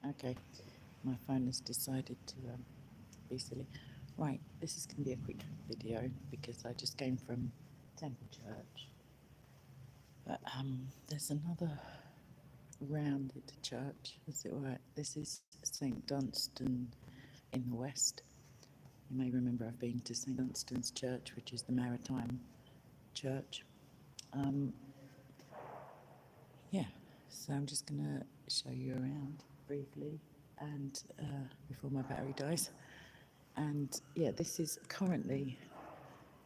Okay, my phone has decided to be silly. Right, this is going to be a quick video because I just came from Temple Church. But there's another rounded church, as it were. This is St Dunstan in the West. You may remember I've been to St Dunstan's Church, which is the Maritime Church. Yeah, so I'm just going to show you around briefly and before my battery dies. And yeah, this is currently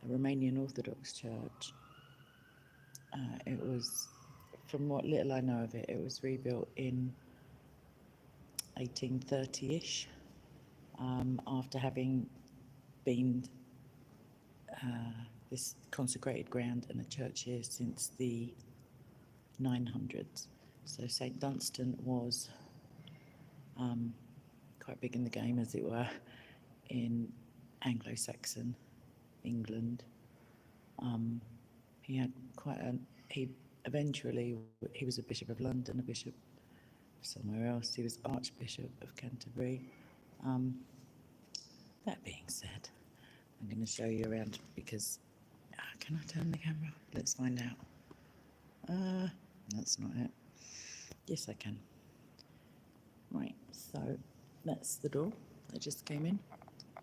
a Romanian Orthodox church. It was, from what little I know of it, it was rebuilt in 1830-ish, after having been this consecrated ground and a church here since the 900s. So St Dunstan was quite big in the game, as it were, in Anglo-Saxon England. He had eventually he was a Bishop of London, a bishop of somewhere else. He was Archbishop of Canterbury. That being said, I'm going to show you around because, can I turn the camera? Let's find out. That's not it. Yes, I can. Right, so that's the door that just came in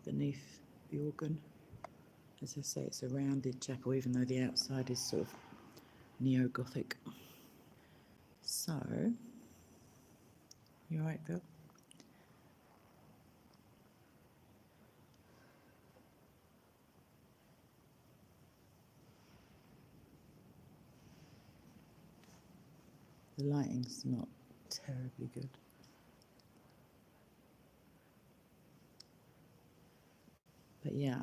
beneath the organ. As I say, it's a rounded chapel, even though the outside is sort of neo-Gothic. So, you all right, Bill? The lighting's not terribly good. But yeah,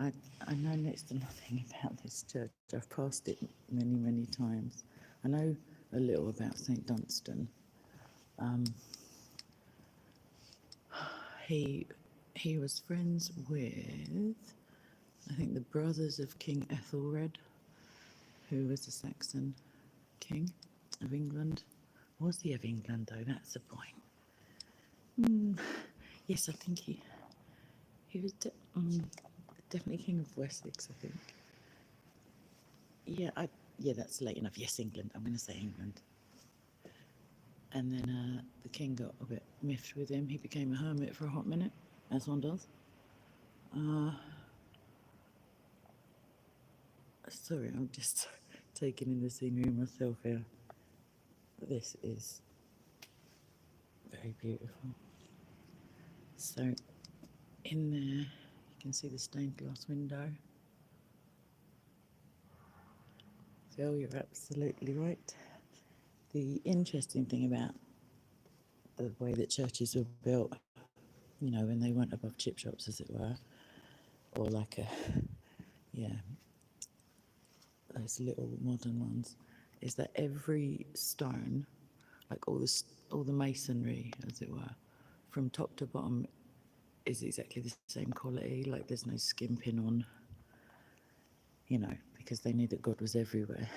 I know next to nothing about this church. I've passed it many, many times. I know a little about St Dunstan. He was friends with, I think, the brothers of King Ethelred, who was a Saxon king of England. Was he of England, though? That's the point. Yes, I think he was definitely King of Wessex, I think. Yeah, that's late enough. Yes, England. I'm going to say England. And then the king got a bit miffed with him. He became a hermit for a hot minute, as one does. Sorry, I'm just taking in the scenery myself here. This is very beautiful. So, in there, you can see the stained glass window. Phil, you're absolutely right. The interesting thing about the way that churches were built, you know, when they weren't above chip shops, as it were, or like those little modern ones, is that every stone, like all the masonry, as it were, from top to bottom, is exactly the same quality. Like there's no skimping on, you know, because they knew that God was everywhere.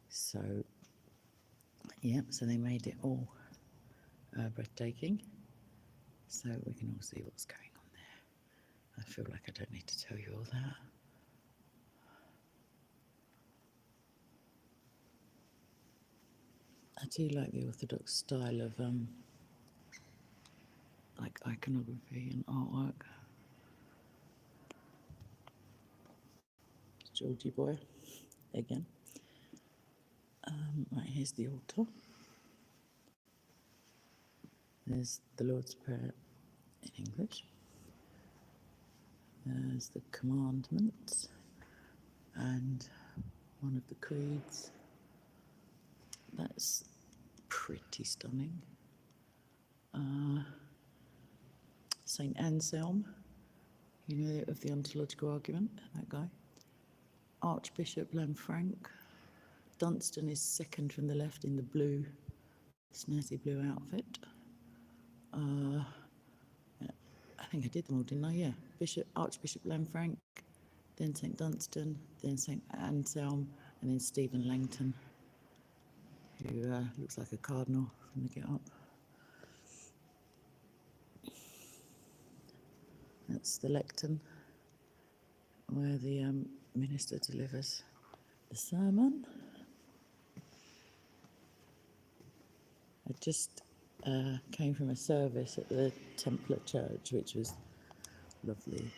So, yeah, so they made it all breathtaking. So we can all see what's going on there. I feel like I don't need to tell you all that. I do like the Orthodox style of like iconography and artwork. Georgie boy, again. Right, here's the altar. There's the Lord's Prayer in English. There's the commandments and one of the creeds. That's pretty stunning. St Anselm, you know, of the ontological argument, that guy. Archbishop Lanfranc. Dunstan is second from the left in the blue, snazzy blue outfit. I think I did them all, didn't I? Yeah. Archbishop Lanfranc, then St Dunstan, then St Anselm, and then Stephen Langton, who looks like a cardinal from the Get Up. That's the lectern where the minister delivers the sermon. I just came from a service at the Templar Church, which was lovely,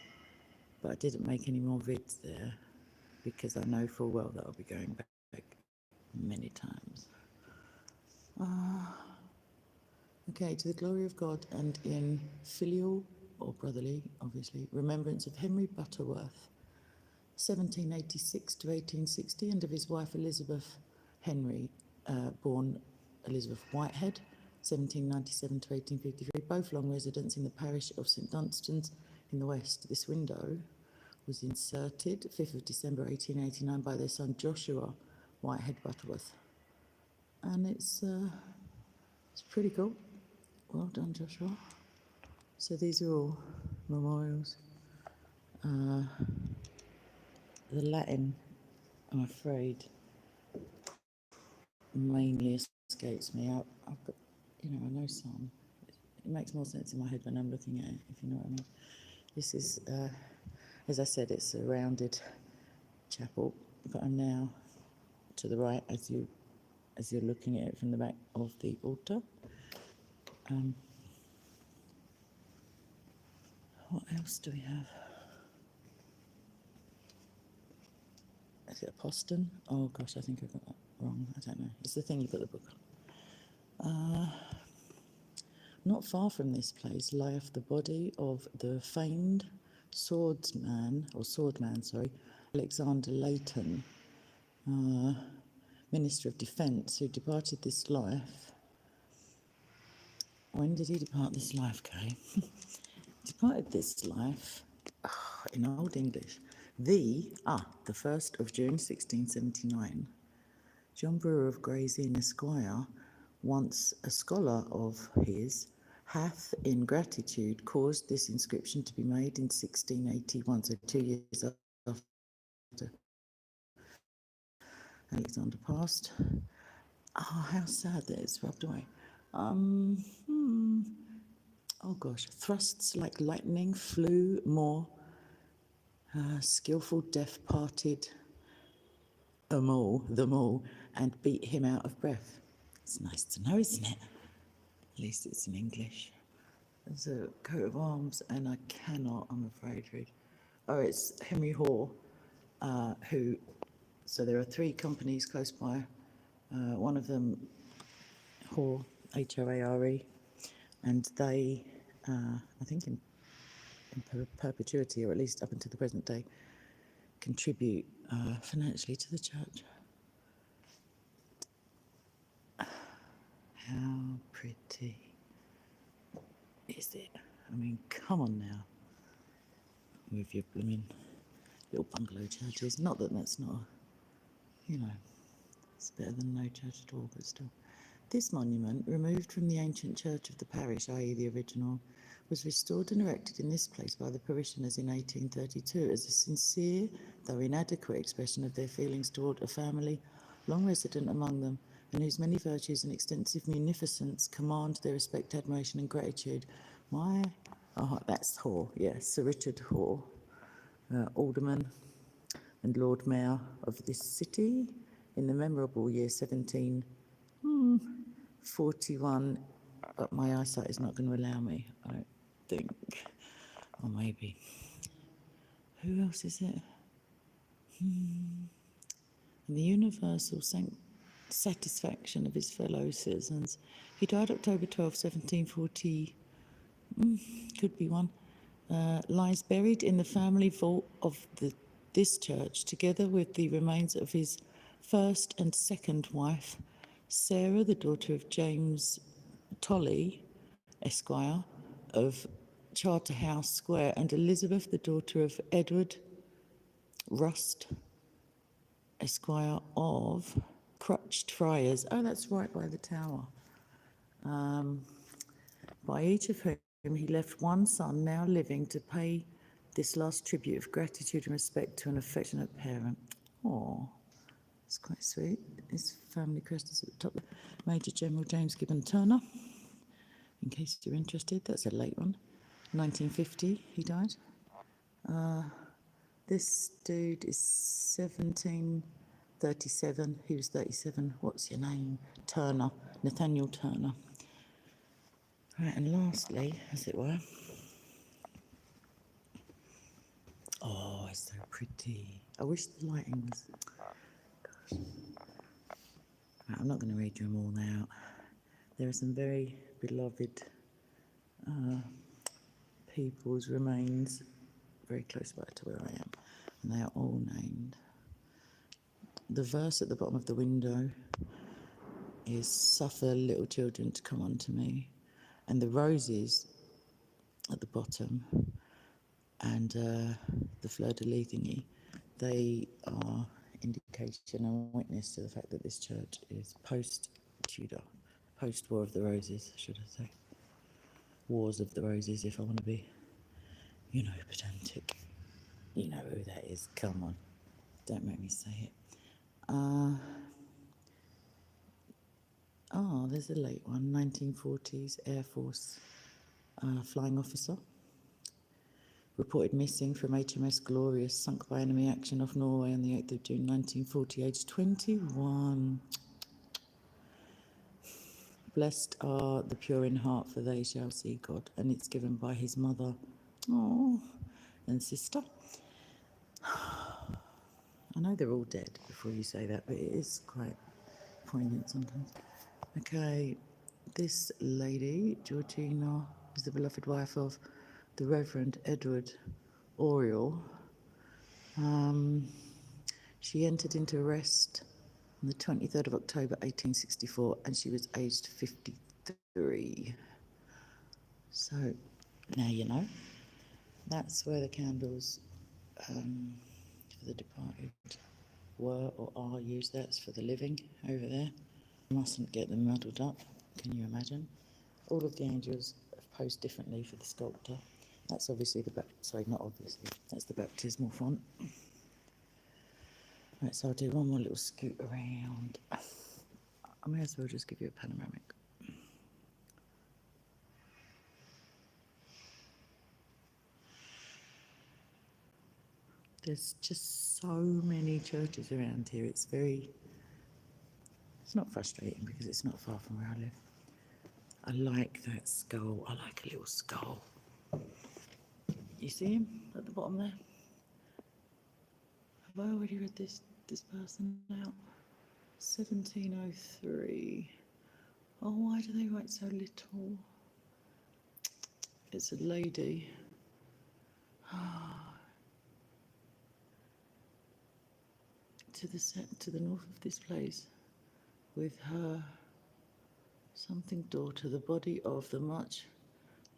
but I didn't make any more vids there because I know full well that I'll be going back many times. Okay, to the glory of God and in filial, or brotherly, obviously, remembrance of Henry Butterworth, 1786 to 1860, and of his wife Elizabeth Henry, born Elizabeth Whitehead, 1797 to 1853, both long residents in the parish of St Dunstan's in the West. This window was inserted 5th of December 1889 by their son Joshua Whitehead Butterworth. And it's pretty cool. Well done, Joshua. So these are all memorials. The Latin, I'm afraid, mainly escapes me. I've got, I know some. It makes more sense in my head when I'm looking at it, if you know what I mean. This is, as I said, it's a rounded chapel, but I'm now to the right as you're looking at it from the back of the altar. What else do we have? Is it a postern? Oh gosh, I think I got that wrong. I don't know. It's the thing you put the book on. Not far from this place lieth the body of the famed swordman, Alexander Leighton, Minister of Defence, who departed this life. When did he depart this life, Kay? Departed this life, in Old English, the 1st of June 1679. John Brewer of Gray's Inn, Esquire, once a scholar of his, hath in gratitude caused this inscription to be made in 1681, so 2 years after Alexander passed. Oh, how sad that it's rubbed away. Oh gosh, thrusts like lightning flew more, skilful deaf parted them all, and beat him out of breath. It's nice to know, isn't it? At least it's in English. There's a coat of arms, and I cannot, I'm afraid, read. Oh, it's Henry Hoare, so there are 3 companies close by. One of them, Hoare, Hoare, and they, I think in perpetuity, or at least up until the present day, contribute financially to the church. How pretty is it? I mean, come on now. With your blooming little bungalow churches. Not that that's not, it's better than no church at all, but still. This monument, removed from the ancient church of the parish, i.e. the original, was restored and erected in this place by the parishioners in 1832 as a sincere, though inadequate, expression of their feelings toward a family long resident among them, and whose many virtues and extensive munificence command their respect, admiration, and gratitude. That's Hoare, yes, Sir Richard Hoare, Alderman and Lord Mayor of this city in the memorable year 1741, but my eyesight is not going to allow me, I don't think. Or maybe. Who else is it? And the universal satisfaction of his fellow citizens. He died October 12, 1740, could be one. Lies buried in the family vault of this church, together with the remains of his first and second wife, Sarah, the daughter of James Tolley, Esquire, of Charterhouse Square, and Elizabeth, the daughter of Edward Rust, Esquire, of Crutched Friars. Oh, that's right by the tower. By each of whom he left one son now living to pay this last tribute of gratitude and respect to an affectionate parent. Oh, it's quite sweet. His family crest is at the top. Major General James Gibbon Turner, in case you're interested. That's a late one. 1950 he died. This dude is 1737. He was 37. What's your name? Turner. Nathaniel Turner. Right, and lastly, as it were. Oh, it's so pretty. I wish the lighting was. Gosh. Right, I'm not going to read you them all out. There are some very beloved people's remains very close by to where I am, and they are all named. The verse at the bottom of the window is "Suffer little children to come unto me," and the roses at the bottom and the fleur-de-lis thingy, they are indication and witness to the fact that this church is post-Tudor, post-War of the Roses, should I say. Wars of the Roses, if I want to be, pedantic. You know who that is, come on. Don't make me say it. There's a late one, 1940s Air Force flying officer. Reported missing from HMS Glorious, sunk by enemy action off Norway on the 8th of June 1940, aged 21. Blessed are the pure in heart, for they shall see God. And it's given by his mother, and sister. I know they're all dead before you say that, but it is quite poignant sometimes. Okay, this lady, Georgina, is the beloved wife of the Reverend Edward Oriel. She entered into arrest on the 23rd of October 1864, and she was aged 53. So now you know. That's where the candles for the departed were or are used. That's for the living over there. Mustn't get them muddled up, can you imagine? All of the angels have posed differently for the sculptor. That's obviously not obviously, that's the baptismal font. Right, so I'll do one more little scoot around. I may as well just give you a panoramic. There's just so many churches around here. It's not frustrating because it's not far from where I live. I like that skull. I like a little skull. You see him at the bottom there? Have I already read this person out? 1703. Oh, why do they write so little? It's a lady. To the north of this place, with her something daughter, the body of the much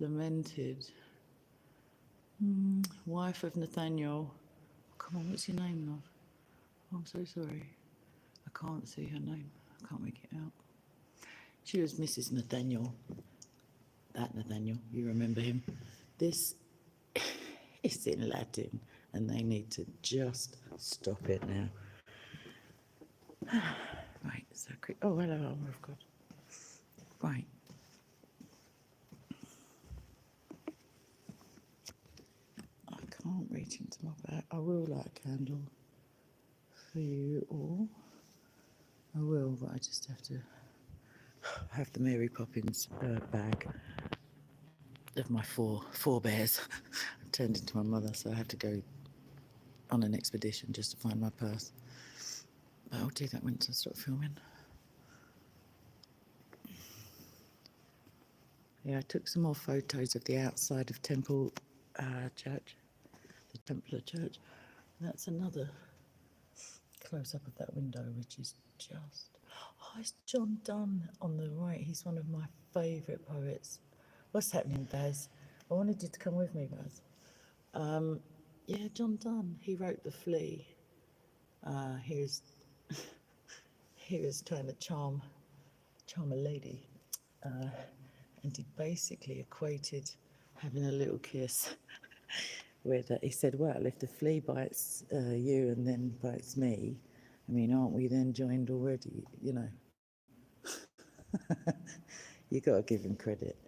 lamented wife of Nathaniel. Come on, what's your name, love? Oh, I'm so sorry. I can't see her name. I can't make it out. She was Mrs. Nathaniel. That Nathaniel, you remember him. This is in Latin, and they need to just stop it now. Right, so quick. Oh, hello, armor of God. Right. I can't reach into my bag. I will light a candle for you all. I will, but I just have to have the Mary Poppins bag of my four bears turned into my mother, so I have to go on an expedition just to find my purse. But I'll do that once I stop filming. Yeah, I took some more photos of the outside of Temple Church, the Templar Church. That's another close-up of that window, which is just... Oh, it's John Donne on the right. He's one of my favourite poets. What's happening, Baz? I wanted you to come with me, Baz. Yeah, John Donne. He wrote The Flea. He was trying to charm a lady. And he basically equated having a little kiss with he said, well, if the flea bites you and then bites me, I mean, aren't we then joined already, you know? You got to give him credit.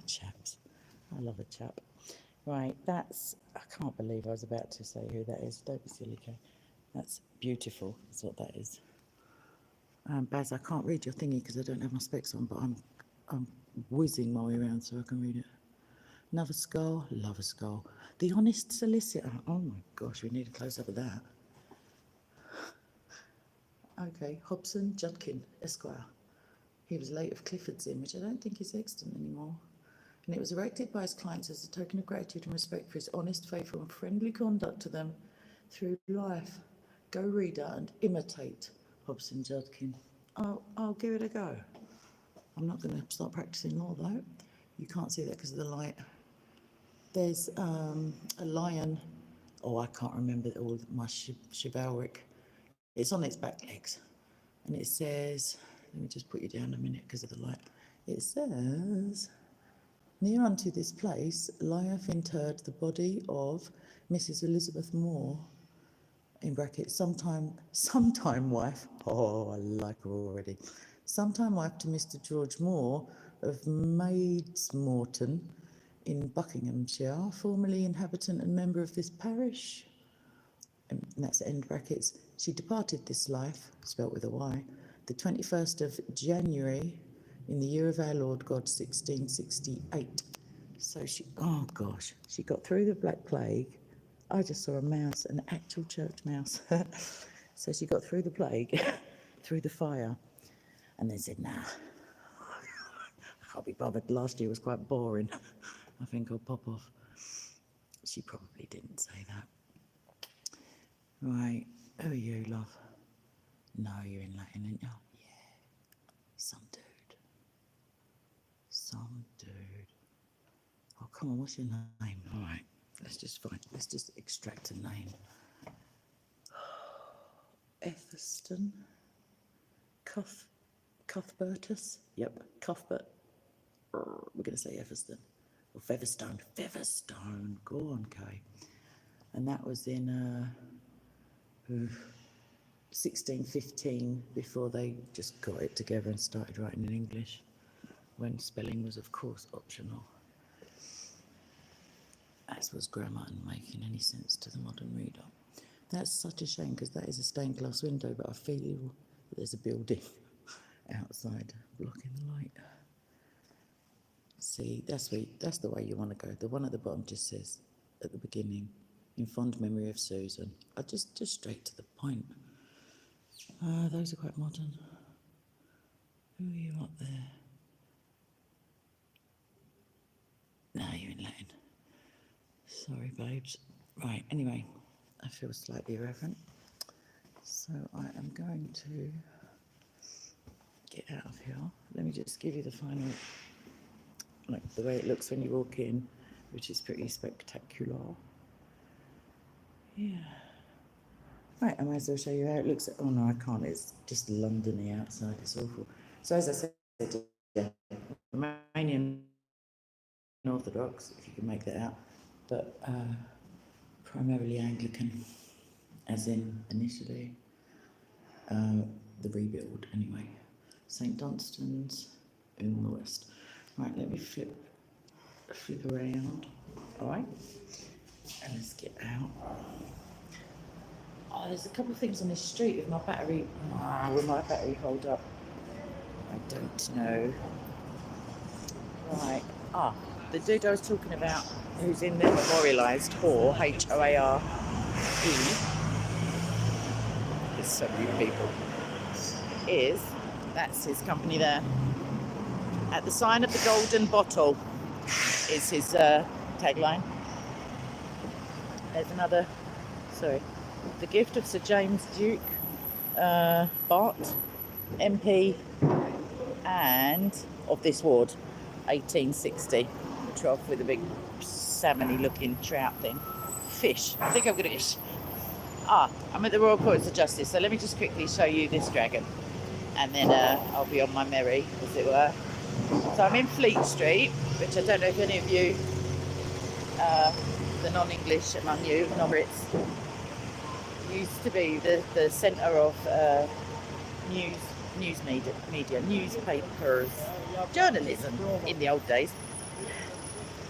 Chaps. I love a chap. Right, that's, I can't believe I was about to say who that is. Don't be silly, Kay. That's beautiful, is what that is. Baz, I can't read your thingy because I don't have my specs on, but I'm whizzing my way around so I can read it. Another skull, love a skull. The Honest Solicitor. Oh my gosh, we need a close up of that. Okay, Hobson Judkin, Esquire. He was late of Clifford's Inn, which I don't think is extant anymore. And it was erected by his clients as a token of gratitude and respect for his honest, faithful, and friendly conduct to them through life. Go, reader, and imitate Hobson Judkin. I'll give it a go. I'm not going to start practicing law though. You can't see that because of the light. There's a lion. Oh, I can't remember all my chivalric. It's on its back legs, and it says, let me just put you down a minute because of the light. It says, near unto this place lieth interred the body of Mrs. Elizabeth Moore, in brackets, sometime wife, oh, I like her already, sometime wife to Mr. George Moore of Maidstmorton in Buckinghamshire, formerly inhabitant and member of this parish, and that's end brackets. She departed this life, spelt with a Y, the 21st of January in the year of our Lord God, 1668. So she, oh gosh, she got through the Black Plague. I just saw a mouse, an actual church mouse. So she got through the plague, through the fire, and then said, nah, I can't be bothered. Last year was quite boring. I think I'll pop off. She probably didn't say that. Right, who are you, love? No, you're in Latin, aren't you? Yeah. Some dude. Oh, come on, what's your name? All right, let's just extract a name. Etherston. Cuthbertus? Yep, Cuthbert. We're going to say Etherston. Or Featherstone. Featherstone. Go on, Kay. And that was in 1615, before they just got it together and started writing in English, when spelling was, of course, optional. As was grammar and making any sense to the modern reader. That's such a shame, because that is a stained glass window, but I feel that there's a building outside blocking the light. See, that's the way you want to go. The one at the bottom just says, at the beginning, in fond memory of Susan. I just straight to the point. Those are quite modern. Who are you up there? No, you're in Latin. Sorry, babes. Right, anyway, I feel slightly irreverent. So I am going to get out of here. Let me just give you the final, like the way it looks when you walk in, which is pretty spectacular. Yeah. Right, I might as well show you how it looks. Oh no, I can't. It's just London-y outside. It's awful. So as I said, yeah, Romanian Orthodox, if you can make that out, but primarily Anglican, as in initially. The rebuild, anyway. St. Dunstan's in the West. Right, let me flip around. All right, and let's get out. Oh, there's a couple of things on this street with my battery. Will my battery hold up? I don't know. Right. The dude I was talking about, who's in the memorialised Hoare, Hoare. There's so many people. That's his company there. At the sign of the Golden Bottle is his tagline. There's another, the gift of Sir James Duke, Bart, MP, and of this ward, 1860. Trough with a big salmon-y looking trout thing. Fish. I think I'm going to fish. I'm at the Royal Courts of Justice, so let me just quickly show you this dragon, and then I'll be on my merry, as it were. So I'm in Fleet Street, which I don't know if any of you, the non-English among you, non-Brits, used to be the centre of news media, newspapers, journalism in the old days.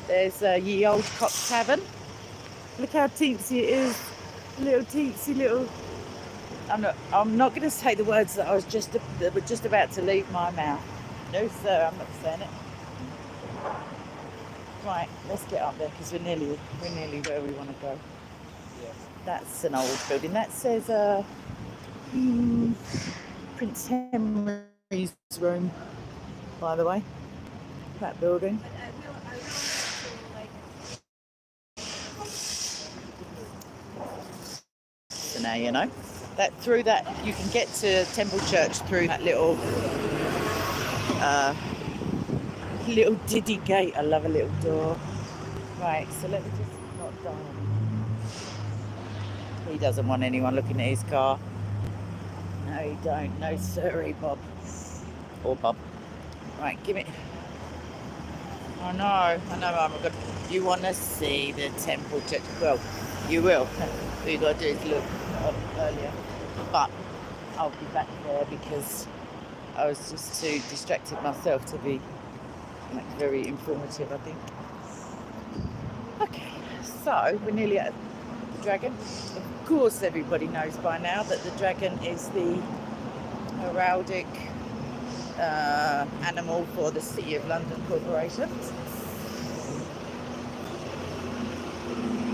There's Ye Old Cock Tavern. Look how teensy it is. Little teensy little. I'm not going to say the words that were just about to leave my mouth. No, sir, I'm not saying it. Right, let's get up there because we're nearly where we want to go. That's an old building. That says Prince Henry's room, by the way. That building. So now you know that through that you can get to Temple Church through that little diddy gate. I love a little door. Right, so let me just not down. He doesn't want anyone looking at his car. No, you don't. No, sorry, Bob. Or Bob. Right, give it. I know, I'm good. You want to see the Temple Church? Well, you will. All you got to do is look up earlier. But I'll be back there because I was just too distracted myself to be very informative, I think. Okay, so we're nearly at the Dragon. Of course, everybody knows by now that the Dragon is the heraldic animal for the City of London Corporation.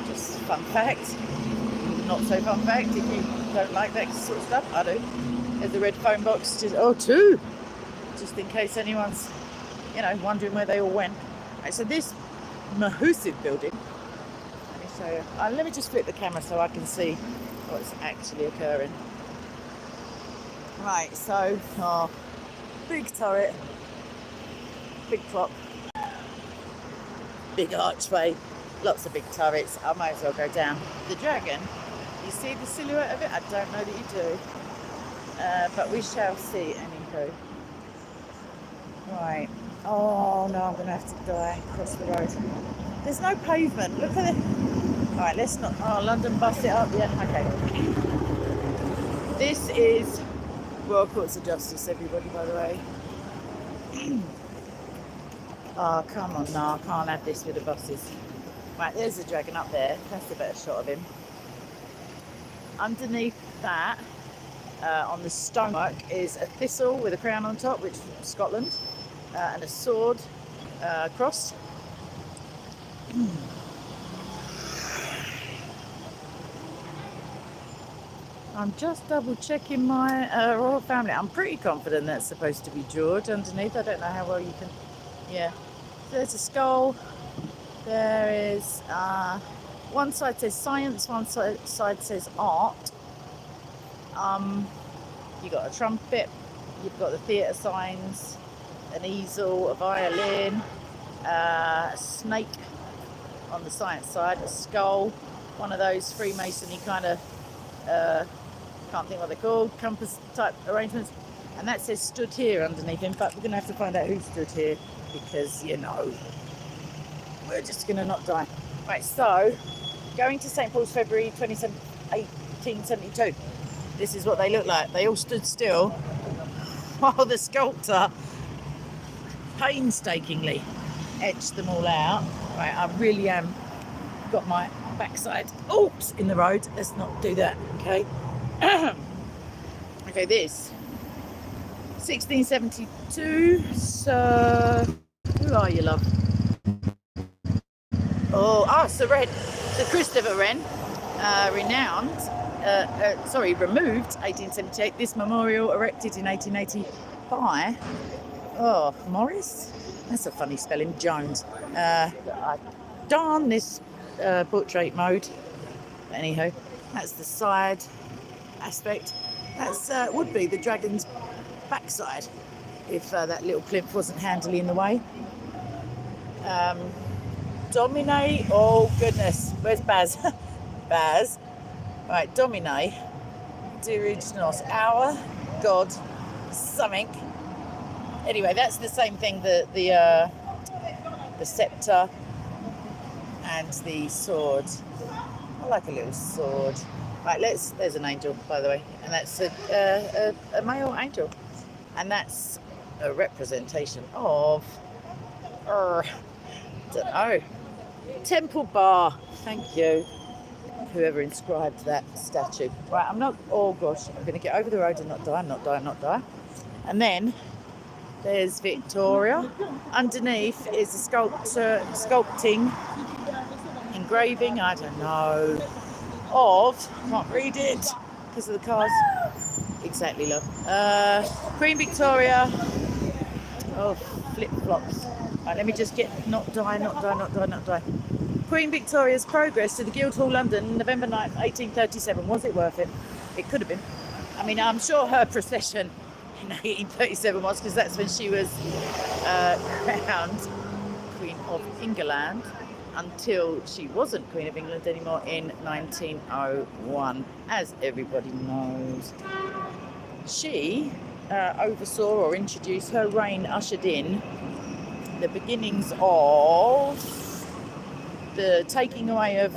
Just fun fact. Not so fun fact if you don't like that sort of stuff. I do. There's a red phone box. Two. Just in case anyone's, wondering where they all went. Right, so this massive building. Let me show you. Let me just flip the camera so I can see what's actually occurring. Right, so big turret, big clock, big archway, lots of big turrets. I might as well go down. The Dragon, you see the silhouette of it? I don't know that you do, but we shall see anywho. Right. Oh no, I'm going to have to die across the road. There's no pavement. Look at it. Alright, let's not. Oh, London bust it up. Yeah, okay. This is Royal Courts of Justice, everybody, by the way. Oh, come on, no, I can't have this with the buses. Right, there's the Dragon up there. That's a better shot of him. Underneath that, on the stonework, is a thistle with a crown on top, which is from Scotland, and a sword crossed. I'm just double checking my royal family. I'm pretty confident that's supposed to be George underneath. I don't know how well you can. Yeah. There's a skull. There is one side says science, one side says art. You got a trumpet. You've got the theatre signs, an easel, a violin, a snake on the science side, a skull, one of those Freemasonry kind of. Can't think what they're called, compass type arrangements, and that says stood here underneath him, but we're going to have to find out who stood here because we're just going to not die. Right, so going to St Paul's February 27, 1872. This is what they look like. They all stood still while the sculptor painstakingly etched them all out. Right, I really am got my backside in the road. Let's not do that, okay? Okay, this 1672. So who are you, love? Sir Christopher Wren, removed 1878. This memorial erected in 1885. Oh, Morris? That's a funny spelling. Jones. Darn this portrait mode. But anyhow, that's the side aspect. That's would be the Dragon's backside if that little plinth wasn't handily in the way. Domine. Oh goodness, where's Baz? Baz. Right, Domine. Diriginos. Our God. Something. Anyway, that's the same thing. The scepter and the sword. I like a little sword. Right, there's an angel, by the way, and that's a male angel, and that's a representation of, don't know, Temple Bar. Thank you, whoever inscribed that statue. Right, I'm not, oh gosh, I'm going to get over the road and not die. And then there's Victoria. Underneath is a sculpting, engraving, I don't know, of, can't read it because of the cars. Exactly, love. Queen Victoria. Oh, flip-flops. Right, let me just get, not die. Queen Victoria's progress to the Guildhall, London, November 9th, 1837. Was it worth it? It could have been. I mean, I'm sure her procession in 1837 was, because that's when she was crowned Queen of England, until she wasn't Queen of England anymore in 1901, as everybody knows. She oversaw or introduced, her reign ushered in the beginnings of the taking away of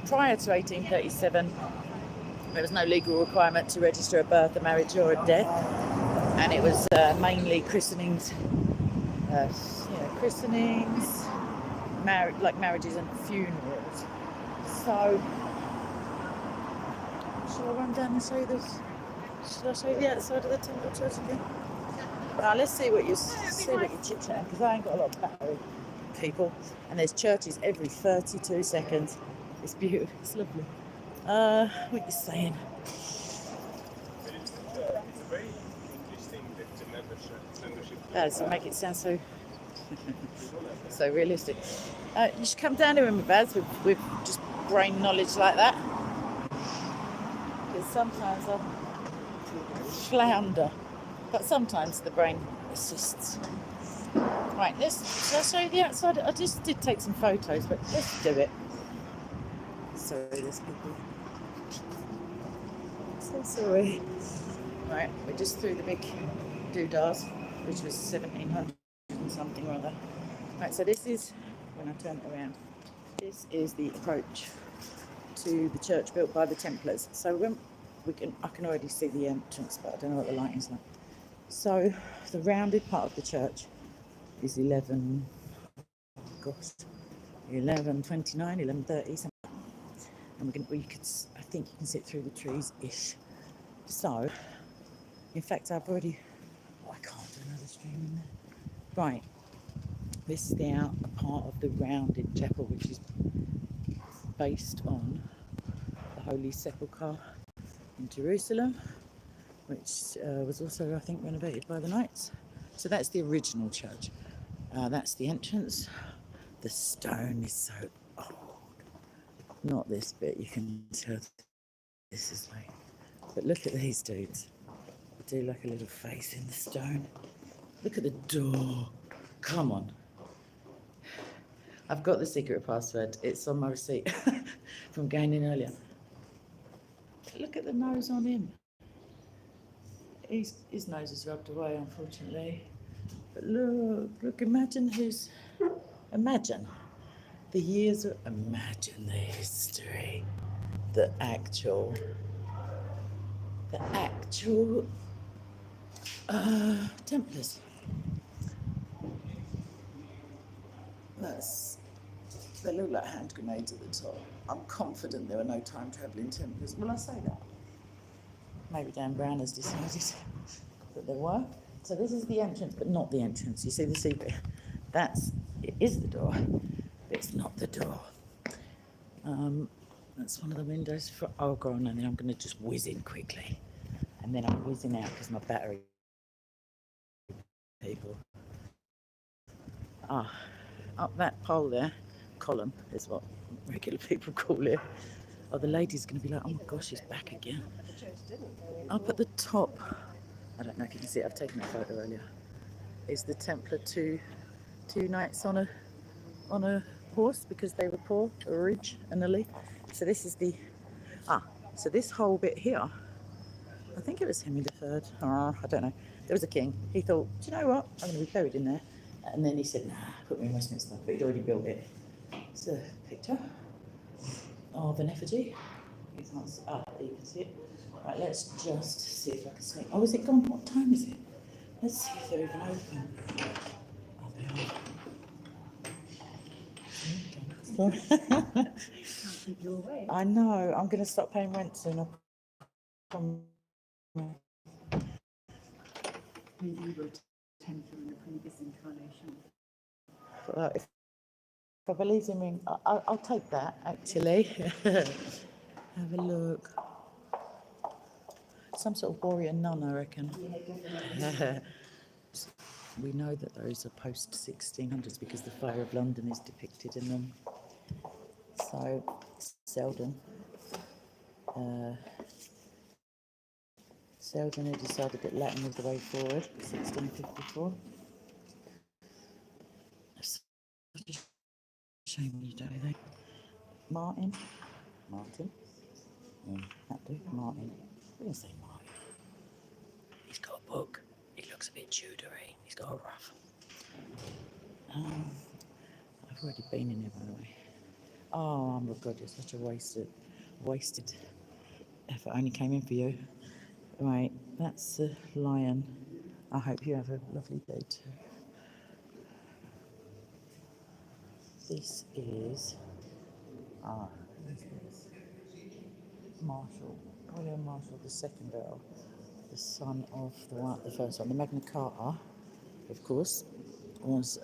prior to 1837, there was no legal requirement to register a birth, a marriage or a death, and it was mainly christenings, like marriages and funerals. So, shall I run down and show you this? Should I show you the outside of the temple church again? Now let's see what you're chit-chatting, because I ain't got a lot of battery, people. And there's churches every 32 seconds. It's beautiful. It's lovely. What you saying? Does it make it sound so so realistic? You should come down here in my bads with just brain knowledge like that. Because sometimes I flounder, but sometimes the brain assists. Right, shall I show you the outside? I just did take some photos, but let's do it. Sorry, there's people. So sorry. Right, we're just through the big doodahs, which was 1700 and something or other. Right, so this is, when I turn it around, this is the approach to the church built by the Templars. So when I can already see the entrance, but I don't know what the lighting's like. So the rounded part of the church is 1129, 1130 something. And I think you can sit through the trees-ish. So, in fact, I can't do another stream in there. Right, this is the outer part of the rounded chapel, which is based on the Holy Sepulchre in Jerusalem, which was also, I think, renovated by the Knights. So that's the original church. That's the entrance. The stone is so old. Not this bit, you can tell this is like, but look at these dudes. They do like a little face in the stone. Look at the door. Come on. I've got the secret password. It's on my receipt from going in earlier. Look at the nose on him. His nose is rubbed away, unfortunately. But look, imagine the years of, imagine the history, the actual Templars. They look like hand grenades at the top. I'm confident there were no time travelling Templars. Will I say that? Maybe Dan Brown has decided that there were. So this is the entrance, but not the entrance. You see the secret? It is the door, but it's not the door. That's one of the windows for, oh, go on, and then I'm going to just whiz in quickly. And then I'm whizzing out because my battery, people. Up that pole there, column is what regular people call it. Oh, the lady's going to be like, oh my gosh, she's back again. Up at the top, I don't know if you can see it, I've taken a photo earlier, is the Templar two knights on a horse because they were poor originally. So this is so this whole bit here, I think it was Henry III. I don't know. There was a king. He thought, do you know what? I'm going to be buried in there. And then he said, nah, put me in Westminster. But he'd already built it. It's a picture of an effigy. You can see it. Right, let's just see if I can sneak. Oh, is it gone? What time is it? Let's see if they're even open. Oh, they are. Can't keep you away. I know. I'm going to stop paying rent soon. Maybe you were tempted in the previous incarnation. If I believe in ring, I'll take that actually. Have a look. Some sort of warrior nun, I reckon. We know that those are post 1600s because the fire of London is depicted in them. So Selden had decided that Latin was the way forward, 1654. Such a shame you do that. Martin? That do, Martin. We're going to say Martin. He's got a book. He looks a bit Tudory. He's got a ruff. I've already been in here, by the way. Oh, my God, you're such a wasted effort. I only came in for you. Right, that's the lion. I hope you have a lovely day too. This is Marshall, William Marshall, the second Earl, the son of the first one. The Magna Carta, of course, was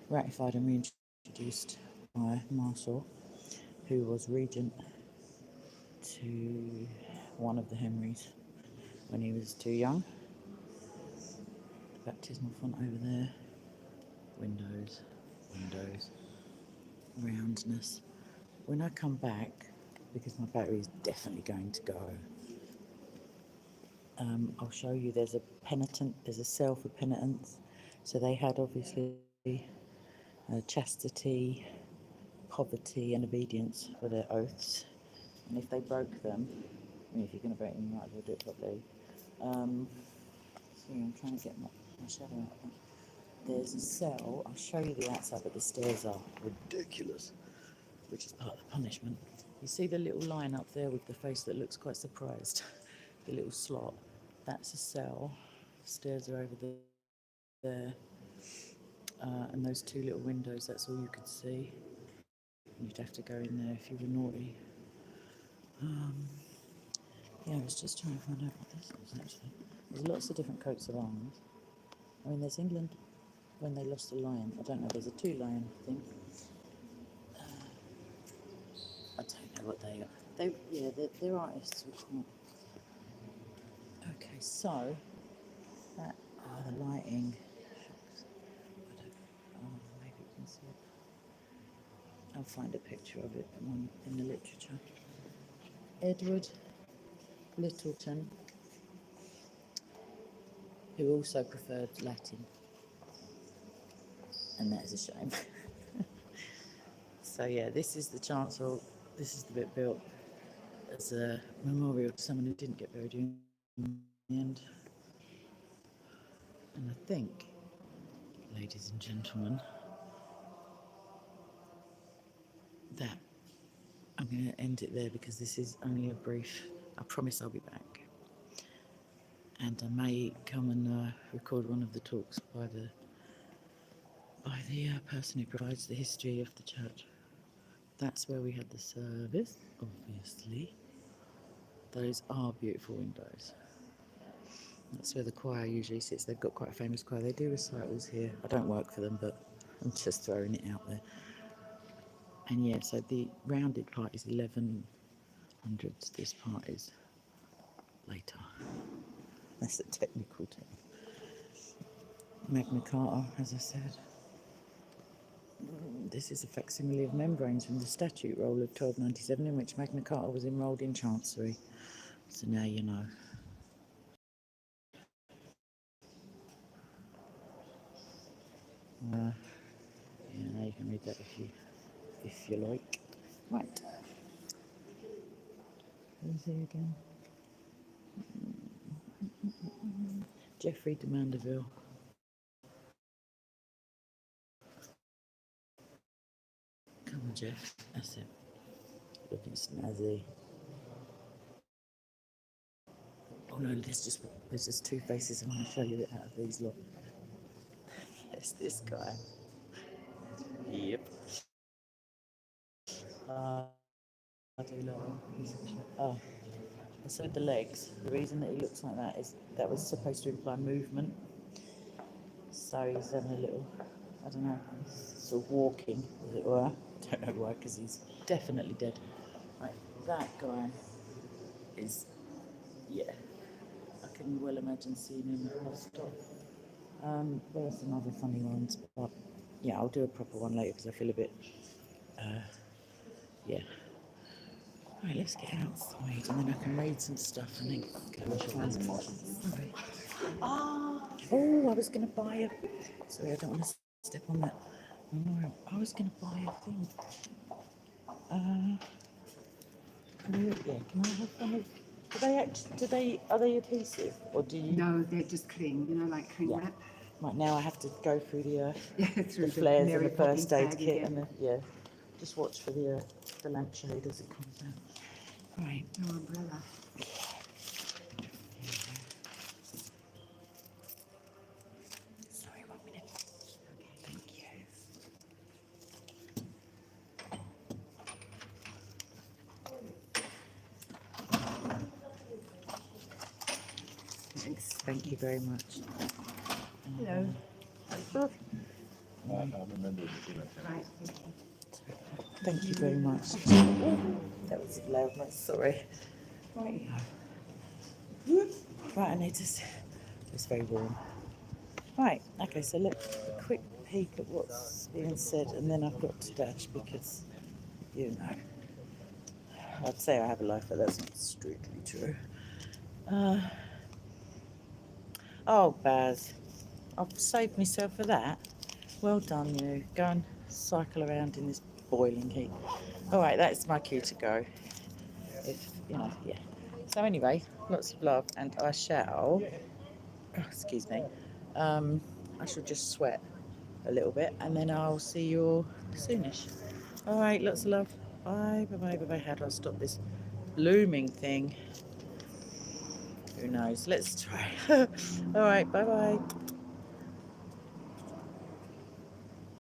ratified and reintroduced by Marshall, who was regent to one of the Henrys when he was too young. The baptismal font over there. Windows, roundness. When I come back, because my battery is definitely going to go, I'll show you there's a cell for penitents. So they had obviously chastity, poverty, and obedience for their oaths. And if they broke them, I mean, if you're going to break them, you might as well do it properly. See, I'm trying to get my shadow out. There's a cell, I'll show you the outside, but the stairs are ridiculous, which is part of the punishment. You see the little line up there with the face that looks quite surprised, the little slot, that's a cell. Stairs are over there, and those two little windows, that's all you could see. You'd have to go in there if you were naughty. Yeah, I was just trying to find out what this is actually. There's lots of different coats of arms. I mean, there's England when they lost a lion. I don't know, there's a two-lion thing. I don't know what they are. They're artists. Okay, so that the lighting. Maybe you can see it. I'll find a picture of it in the literature. Edward Littleton, who also preferred Latin, and that is a shame. So yeah, this is the chancel. This is the bit built as a memorial to someone who didn't get buried in the end. And I think, ladies and gentlemen, that I'm going to end it there because this is only a brief. I promise I'll be back, and I may come and record one of the talks by the person who provides the history of the church. That's where we had the service, obviously. Those are beautiful windows. That's where the choir usually sits. They've got quite a famous choir. They do recitals here. I don't work for them, but I'm just throwing it out there. And yeah, so the rounded part is 1100s. This part is later. That's a technical term. Magna Carta, as I said. This is a facsimile of membranes from the Statute Roll of 1297, in which Magna Carta was enrolled in Chancery. So now you know. Yeah, now you can read that if you like. Right. Who's he again? Geoffrey de Mandeville. Come on, Jeff. That's it. Looking snazzy. Oh no, there's just two faces I want to show you out of these lot. There's this guy. Yep. I do love him. Oh, so with the legs, the reason that he looks like that is that was supposed to imply movement. So he's having a little, I don't know, sort of walking, as it were. Don't know why, because he's definitely dead. Right, that guy is, yeah, I can well imagine seeing him at bus stop. There's some other funny ones, but yeah, I'll do a proper one later because I feel a bit, yeah. Right, let's get outside and then I can read some stuff and then go and try some more. Sorry. Oh, I was going to buy a. Sorry, I don't want to step on that memorial. I was going to buy a thing. Can I have one of? Are they adhesive or do you? No, they're just clean, you know, like cling Yeah. wrap. Right now I have to go through the Yeah, through the flares and Mary the first aid Poppins bag kit again. and just watch for the lampshade as it comes out. Right. No umbrella. Sorry, 1 minute. Thank you. Thanks. Thank you very much. Hello. I remember it. Right. Thank you very much. That was a loud noise, sorry. Right. Right, I need to. It's very warm. Right, okay, so let's a quick peek at what's being said, and then I've got to dash because, you know, I'd say I have a life, but that's not strictly true. Oh, Baz, I've saved myself for that. Well done, you. Go and cycle around in this boiling heat. All right, that's my cue to go. If, you know, yeah. So anyway, lots of love, and I shall, excuse me, I shall just sweat a little bit, and then I'll see you all soonish. All right, lots of love. Bye, bye, bye, bye, bye. How do I stop this blooming thing? Who knows? Let's try. All right, bye, bye.